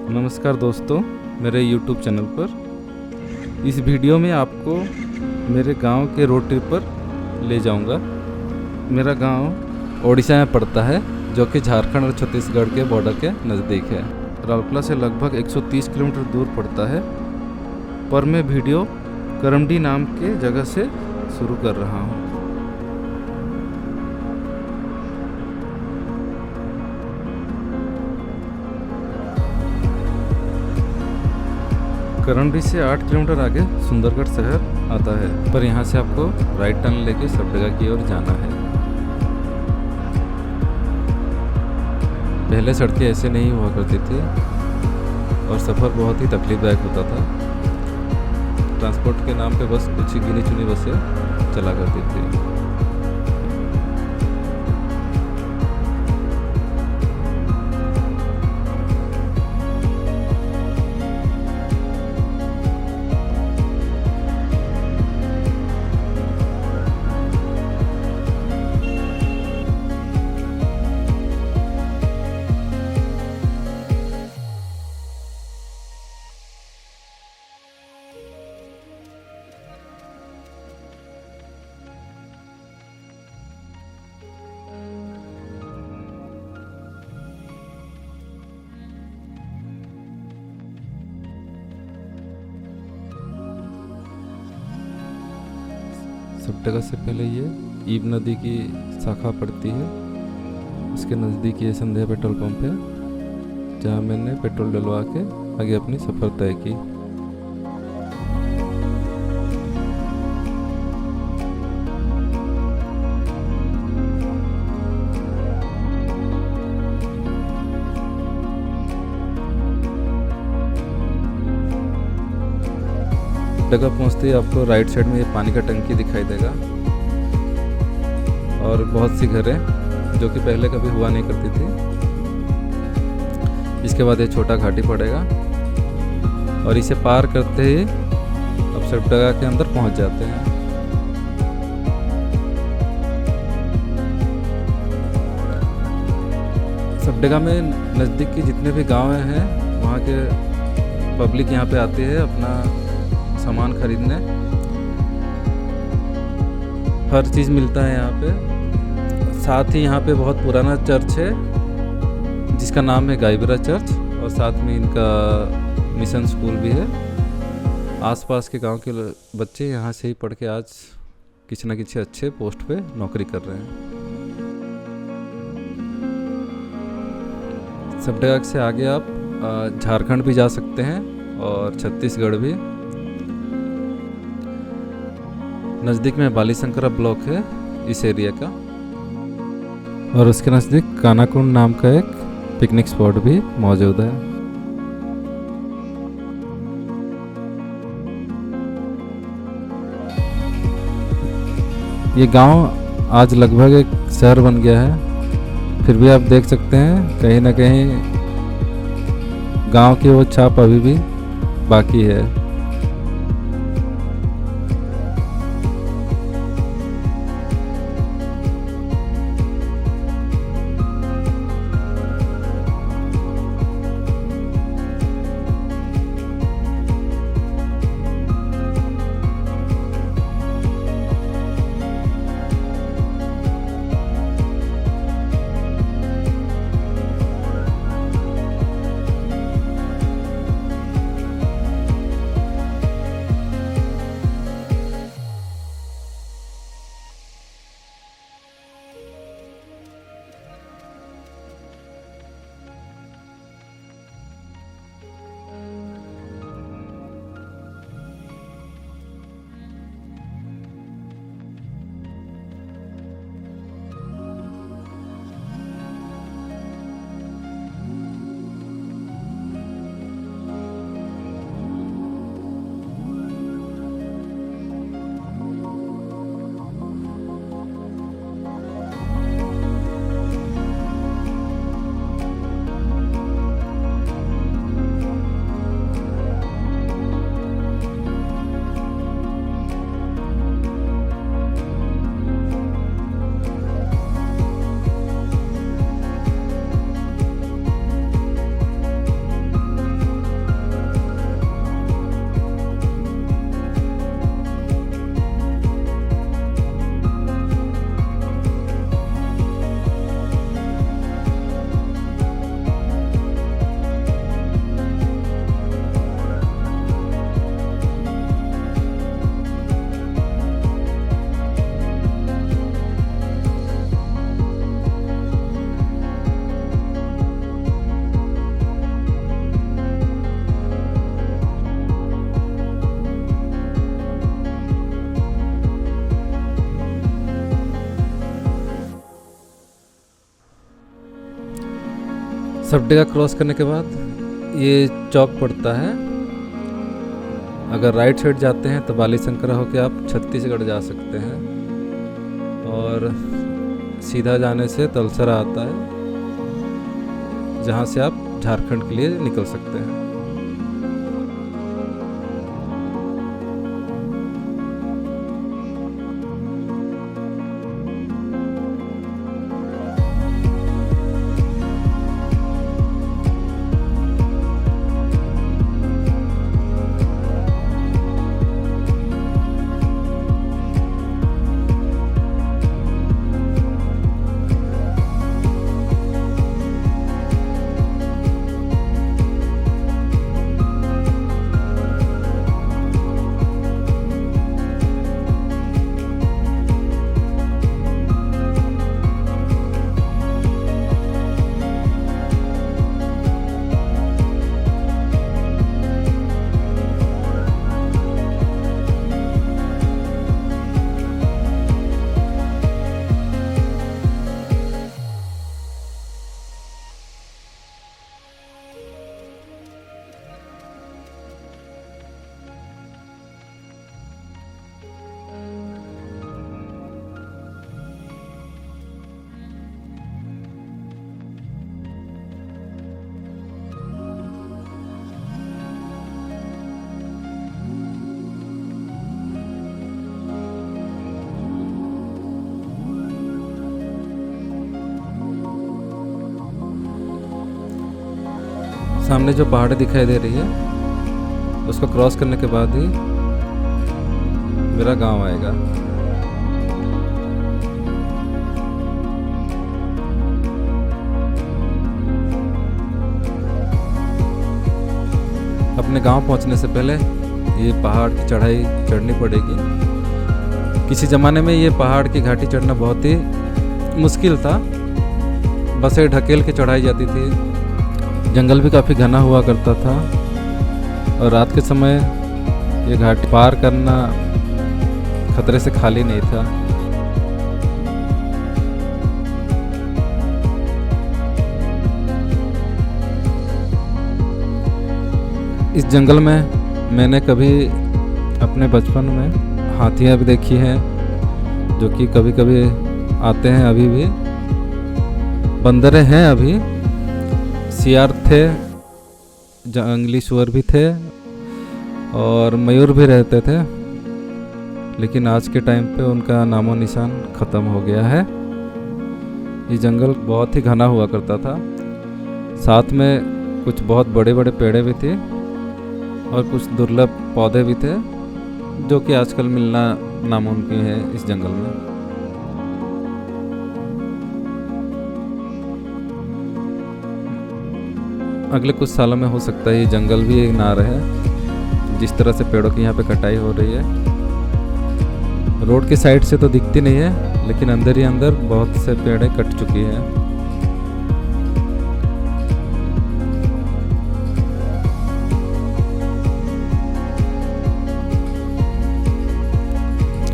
नमस्कार दोस्तों, मेरे YouTube चैनल पर इस वीडियो में आपको मेरे गांव के रोड ट्रिप पर ले जाऊंगा। मेरा गांव ओडिशा में पड़ता है, जो कि झारखंड और छत्तीसगढ़ के बॉर्डर के नज़दीक है। राउरकेला से लगभग 130 किलोमीटर दूर पड़ता है। पर मैं वीडियो करमडी नाम के जगह से शुरू कर रहा हूँ। करमडी से 8 किलोमीटर आगे सुंदरगढ़ शहर आता है, पर यहाँ से आपको राइट टर्न लेके सबडगा की ओर जाना है। पहले सड़कें ऐसे नहीं हुआ करती थी और सफ़र बहुत ही तकलीफदायक होता था। ट्रांसपोर्ट के नाम पे बस कुछ ही गिनी चुनी बसें चला करती थी। सबडगा से पहले ये ईब नदी की शाखा पड़ती है। इसके नज़दीक ये संध्या पेट्रोल पंप है, जहाँ मैंने पेट्रोल डलवा के आगे अपनी सफ़र तय की। जगह पहुँचते ही आपको राइट साइड में ये पानी का टंकी दिखाई देगा और बहुत सी घरें जो कि पहले कभी हुआ नहीं करती थी। इसके बाद ये छोटा घाटी पड़ेगा और इसे पार करते ही अब सबडगा के अंदर पहुंच जाते हैं। सबडगा में नज़दीक के जितने भी गांव हैं, वहाँ के पब्लिक यहाँ पे आती है अपना सामान खरीदने। हर चीज़ मिलता है यहाँ पे। साथ ही यहाँ पे बहुत पुराना चर्च है जिसका नाम है गाइबरा चर्च, और साथ में इनका मिशन स्कूल भी है। आसपास के गांव के बच्चे यहाँ से ही पढ़ के आज किसी न किसी अच्छे पोस्ट पे नौकरी कर रहे हैं। सबडगा से आगे आप झारखंड भी जा सकते हैं और छत्तीसगढ़ भी। नज़दीक में बालीशंकरा ब्लॉक है इस एरिया का, और उसके नज़दीक कानाकुंड नाम का एक पिकनिक स्पॉट भी मौजूद है। ये गांव आज लगभग एक शहर बन गया है, फिर भी आप देख सकते हैं कहीं ना कहीं गांव की वो छाप अभी भी बाकी है। सपडेगा क्रॉस करने के बाद ये चौक पड़ता है। अगर राइट साइड जाते हैं तो बाली संकरा होकर आप छत्तीसगढ़ जा सकते हैं, और सीधा जाने से तलसरा आता है, जहाँ से आप झारखंड के लिए निकल सकते हैं। सामने जो पहाड़ दिखाई दे रही है उसको क्रॉस करने के बाद ही मेरा गांव आएगा। अपने गांव पहुंचने से पहले ये पहाड़ की चढ़ाई चढ़नी पड़ेगी। किसी ज़माने में ये पहाड़ की घाटी चढ़ना बहुत ही मुश्किल था, बसें ढकेल के चढ़ाई जाती थी। जंगल भी काफ़ी घना हुआ करता था, और रात के समय ये घाटी पार करना खतरे से खाली नहीं था। इस जंगल में मैंने कभी अपने बचपन में हाथियाँ भी देखी हैं, जो कि कभी कभी आते हैं। अभी भी बंदरें हैं, अभी सियार थे, जंगली सुअर भी थे, और मयूर भी रहते थे, लेकिन आज के टाइम पे उनका नामो निशान ख़त्म हो गया है। ये जंगल बहुत ही घना हुआ करता था, साथ में कुछ बहुत बड़े बड़े पेड़े भी थे और कुछ दुर्लभ पौधे भी थे, जो कि आजकल मिलना नामुमकिन है इस जंगल में। अगले कुछ सालों में हो सकता है ये जंगल भी ना रहे, जिस तरह से पेड़ों की यहाँ पे कटाई हो रही है। रोड के साइड से तो दिखती नहीं है, लेकिन अंदर ही अंदर बहुत से पेड़ें कट चुकी हैं।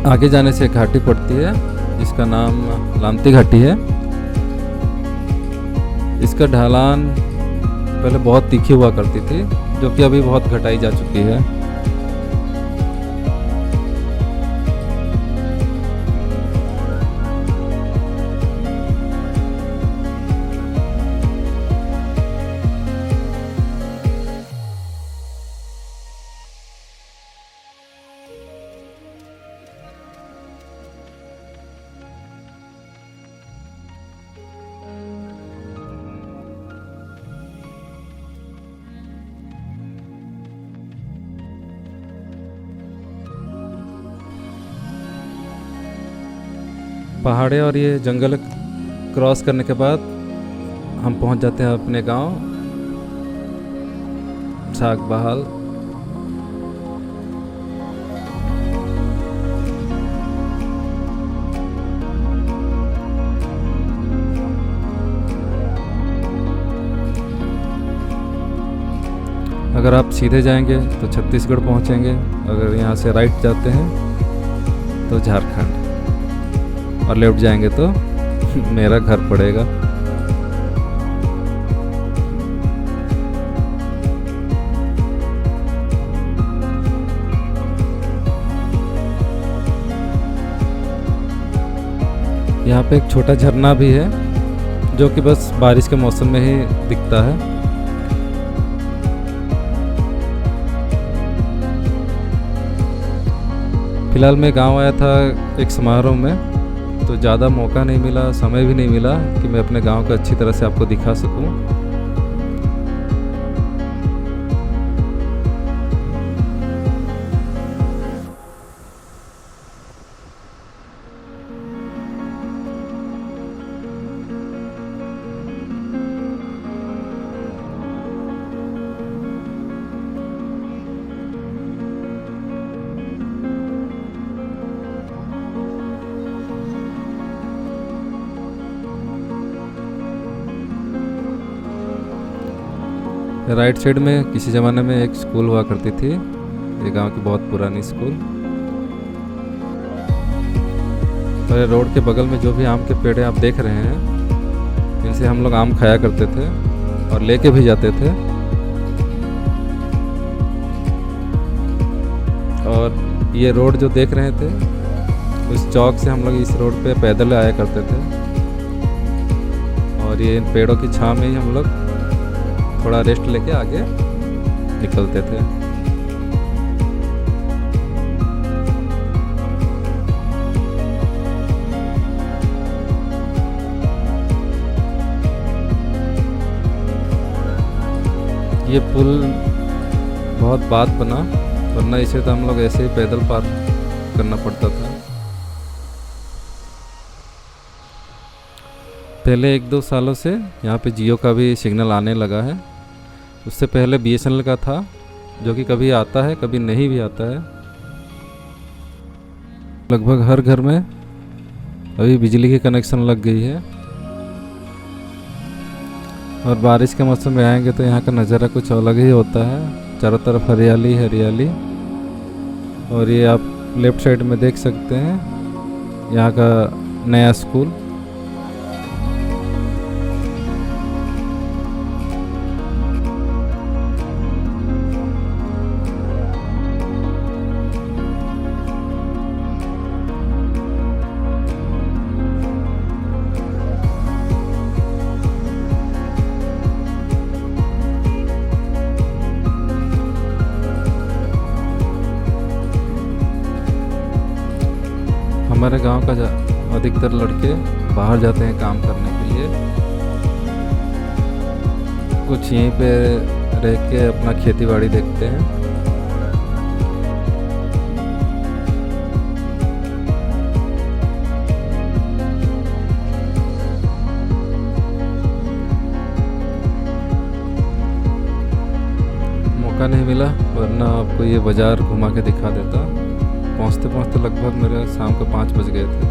आगे जाने से एक घाटी पड़ती है जिसका नाम लांती घाटी है। इसका ढलान पहले बहुत तीखी हुआ करती थी, जो कि अभी बहुत घटाई जा चुकी है। पहाड़े और ये जंगल क्रॉस करने के बाद हम पहुंच जाते हैं अपने गांव सागबहाल। अगर आप सीधे जाएंगे तो छत्तीसगढ़ पहुंचेंगे, अगर यहाँ से राइट जाते हैं तो झारखंड, और लेफ्ट जाएंगे तो मेरा घर पड़ेगा। यहाँ पे एक छोटा झरना भी है जो कि बस बारिश के मौसम में ही दिखता है। फिलहाल मैं गांव आया था एक समारोह में, तो ज़्यादा मौका नहीं मिला, समय भी नहीं मिला कि मैं अपने गांव को अच्छी तरह से आपको दिखा सकूं। राइट साइड में किसी ज़माने में एक स्कूल हुआ करती थी, ये गांव की बहुत पुरानी स्कूल। और रोड के बगल में जो भी आम के पेड़ आप देख रहे हैं, इनसे हम लोग आम खाया करते थे और लेके भी जाते थे। और ये रोड जो देख रहे थे, उस चौक से हम लोग इस रोड पे पैदल आया करते थे। और ये इन पेड़ों की छांव में ही हम लोग थोड़ा रेस्ट लेके आगे निकलते थे। ये पुल बहुत बाद बना, वरना इसे तो हम लोग ऐसे ही पैदल पार करना पड़ता था। पहले 1-2 सालों से यहाँ पे जियो का भी सिग्नल आने लगा है। उससे पहले BSNL का था, जो कि कभी आता है कभी नहीं भी आता है। लगभग हर घर में अभी बिजली की कनेक्शन लग गई है। और बारिश के मौसम में आएंगे तो यहाँ का नज़ारा कुछ अलग ही होता है, चारों तरफ हरियाली हरियाली। और ये आप लेफ्ट साइड में देख सकते हैं यहाँ का नया स्कूल। हमारे गांव का अधिकतर लड़के बाहर जाते हैं काम करने के लिए, कुछ यहीं पे रह के अपना खेती बाड़ी देखते हैं। मौका नहीं मिला, वरना आपको ये बाज़ार घुमा के दिखा देता। पहुँचते पहुँचते लगभग मेरे शाम को 5 बज गए थे।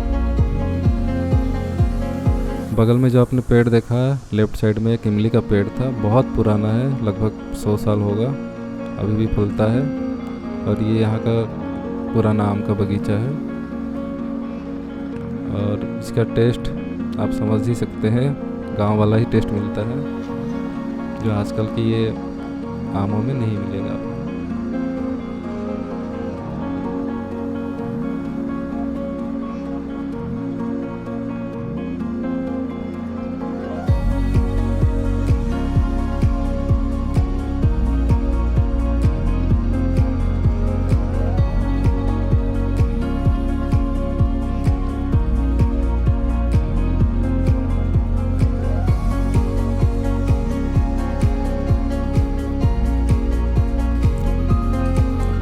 बगल में जो आपने पेड़ देखा है लेफ्ट साइड में, एक इमली का पेड़ था, बहुत पुराना है, लगभग 100 साल होगा, अभी भी फलता है। और ये यहाँ का पुराना आम का बगीचा है। और इसका टेस्ट आप समझ ही सकते हैं, गांव वाला ही टेस्ट मिलता है, जो आजकल की ये आमों में नहीं मिलेगा।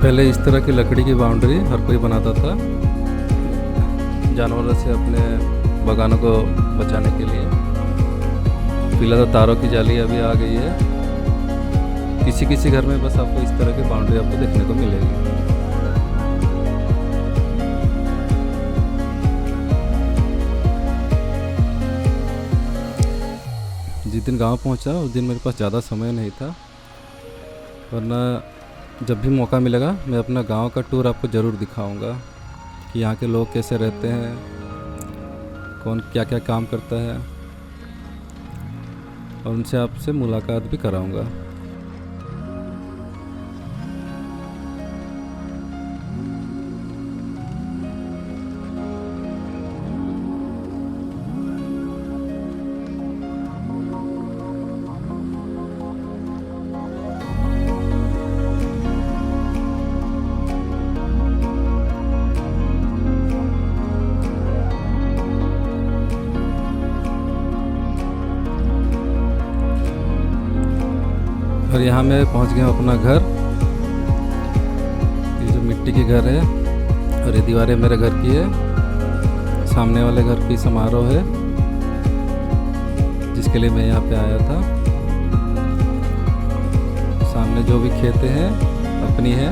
पहले इस तरह की लकड़ी की बाउंड्री हर कोई बनाता था जानवरों से अपने बगानों को बचाने के लिए। फिलहाल तो तारों की जाली अभी आ गई है। किसी किसी घर में बस आपको इस तरह की बाउंड्री आपको देखने को मिलेगी। जिस दिन गांव पहुंचा उस दिन मेरे पास ज़्यादा समय नहीं था, वरना जब भी मौका मिलेगा मैं अपना गांव का टूर आपको ज़रूर दिखाऊंगा कि यहाँ के लोग कैसे रहते हैं, कौन क्या क्या काम करता है, और उनसे आपसे मुलाकात भी कराऊंगा। और यहाँ मैं पहुँच गया हूँ अपना घर। ये जो मिट्टी की घर है और ये दीवारें मेरे घर की है। सामने वाले घर की समारोह है जिसके लिए मैं यहाँ पे आया था। सामने जो भी खेतें हैं अपनी है।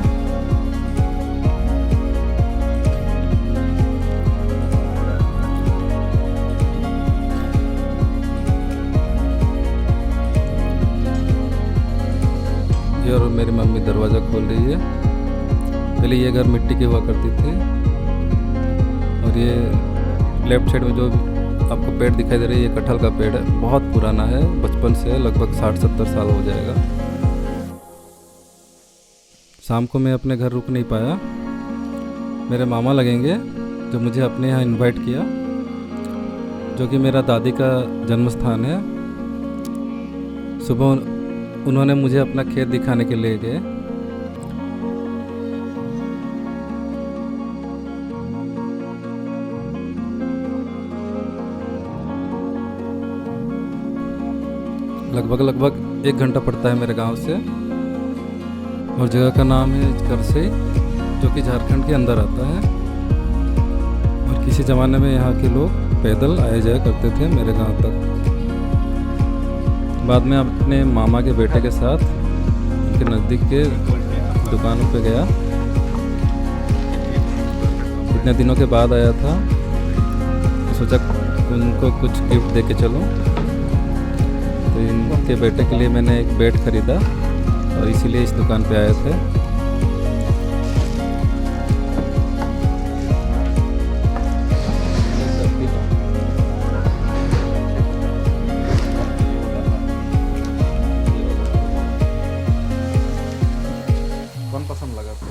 ये और मेरी मम्मी दरवाज़ा खोल रही है। पहले ये घर मिट्टी की हुआ करती थी। और ये लेफ्ट साइड में जो आपको पेड़ दिखाई दे रहा है ये कटहल का पेड़ है। बहुत पुराना है, बचपन से लगभग 60-70 साल हो जाएगा। शाम को मैं अपने घर रुक नहीं पाया। मेरे मामा लगेंगे जो मुझे अपने यहाँ इनवाइट किया, जो कि मेरा दादी का जन्म स्थान है। सुबह उन्होंने मुझे अपना खेत दिखाने के लिए गए। लगभग 1 घंटा पड़ता है मेरे गांव से। और जगह का नाम है करसई, जो कि झारखंड के अंदर आता है। और किसी ज़माने में यहाँ के लोग पैदल आए जाया करते थे मेरे गांव तक। बाद में अपने मामा के बेटे के साथ उनके नज़दीक के दुकानों पे गया। इतने दिनों के बाद आया था तो सोचा उनको कुछ गिफ्ट दे के चलूँ। तो इनके बेटे के लिए मैंने एक बैट ख़रीदा और इसीलिए इस दुकान पे आए थे। कौन पसंद लगा था?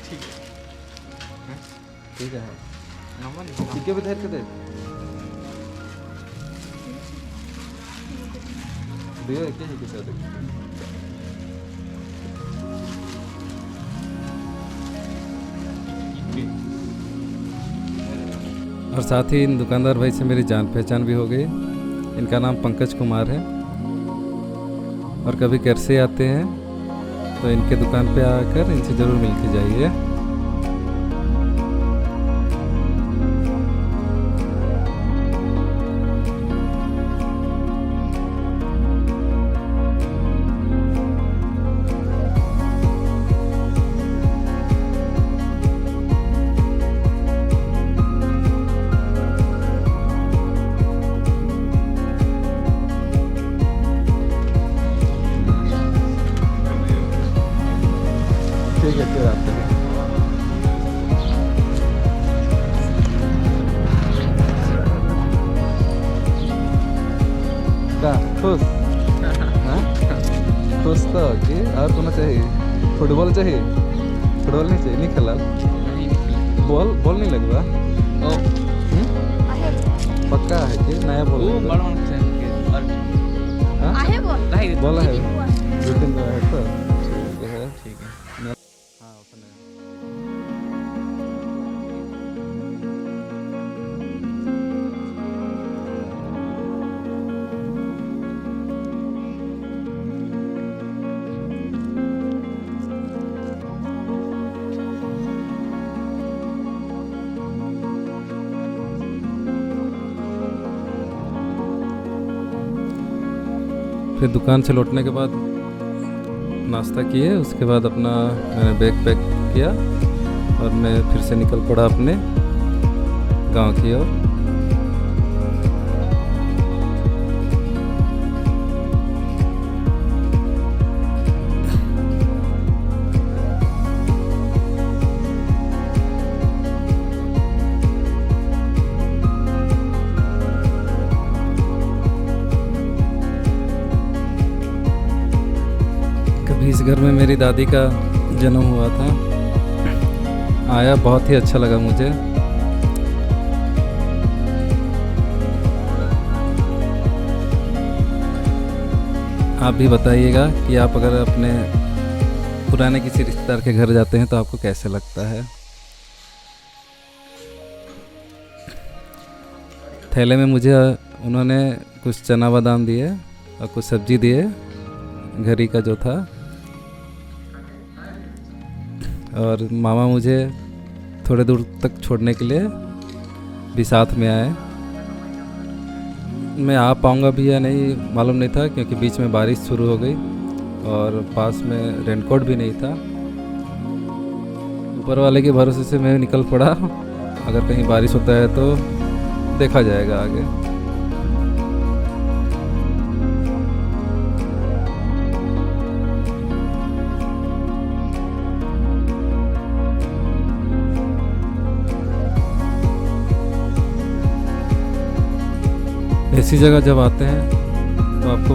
ठीक है। ठीक है, भी धैर्य दे दियो एक ही के साथ। और साथ ही इन दुकानदार भाई से मेरी जान पहचान भी हो गई। इनका नाम पंकज कुमार है और कभी कैसे आते हैं तो इनके दुकान पे आकर इनसे ज़रूर मिल के जाइए। ठीक है, फिर आते हैं। क्या खुश? हाँ? खुश तो कि और कौन चाहिए? फुटबॉल चाहिए? फुटबॉल नहीं चाहिए? नहीं खेला? बॉल नहीं लगवा? पक्का है कि नया बॉल? बॉल है, 2-3 है तो ठीक है। हाँ, उसने फिर दुकान से लौटने के बाद नाश्ता किए। उसके बाद अपना मैंने बैग पैक किया और मैं फिर से निकल पड़ा अपने गांव की ओर। इस घर में मेरी दादी का जन्म हुआ था। आया, बहुत ही अच्छा लगा मुझे। आप भी बताइएगा कि आप अगर अपने पुराने किसी रिश्तेदार के घर जाते हैं तो आपको कैसे लगता है। थैले में मुझे उन्होंने कुछ चना बादाम दिए और कुछ सब्जी दिए घर ही का जो था। और मामा मुझे थोड़े दूर तक छोड़ने के लिए भी साथ में आए। मैं आ पाऊँगा भी या नहीं मालूम नहीं था, क्योंकि बीच में बारिश शुरू हो गई और पास में रेनकोट भी नहीं था। ऊपर वाले के भरोसे से मैं निकल पड़ा। अगर कहीं बारिश होता है तो देखा जाएगा आगे। ऐसी जगह जब आते हैं तो आपको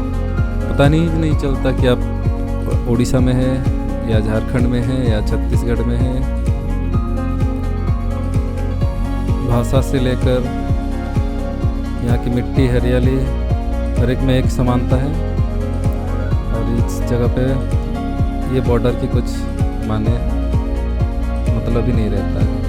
पता नहीं चलता कि आप उड़ीसा में हैं या झारखंड में हैं या छत्तीसगढ़ में हैं। भाषा से लेकर यहाँ की मिट्टी, हरियाली, हर एक में एक समानता है। और इस जगह पे ये बॉर्डर की कुछ माने मतलब ही नहीं रहता है।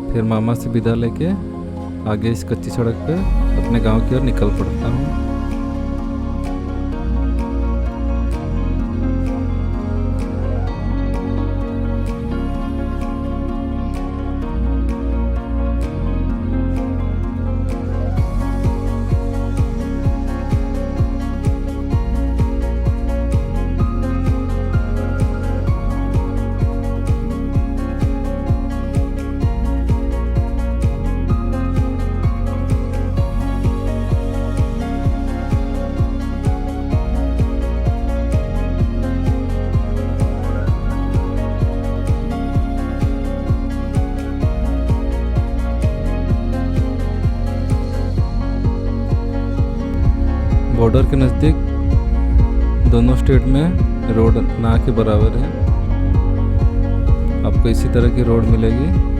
फिर मामा से विदा लेके आगे इस कच्ची सड़क पे अपने गांव की ओर निकल पड़ता हूँ। बॉर्डर के नज़दीक दोनों स्टेट में रोड ना के बराबर है। आपको इसी तरह की रोड मिलेगी।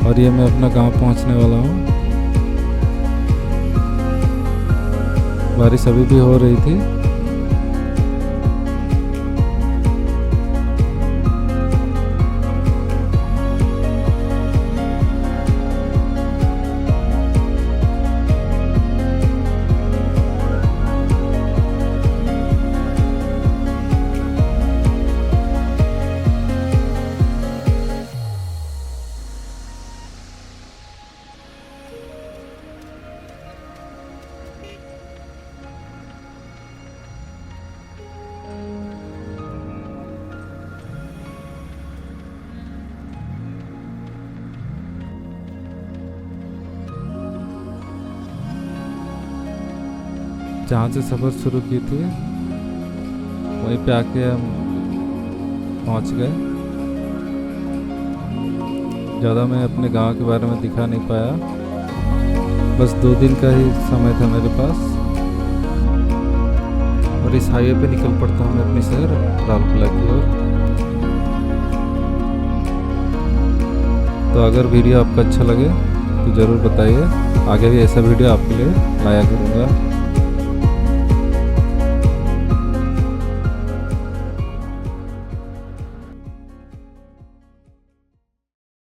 और ये मैं अपना गांव पहुंचने वाला हूँ। बारिश अभी भी हो रही थी। जहाँ से सफ़र शुरू की थी वहीं पे आके हम पहुँच गए। ज़्यादा मैं अपने गांव के बारे में दिखा नहीं पाया, बस 2 दिन का ही समय था मेरे पास। और इस हाईवे पे निकल पड़ता हूँ मैं अपने शहर राउरकेला की ओर। तो अगर वीडियो आपको अच्छा लगे तो ज़रूर बताइए, आगे भी ऐसा वीडियो आपके लिए लाया करूँगा।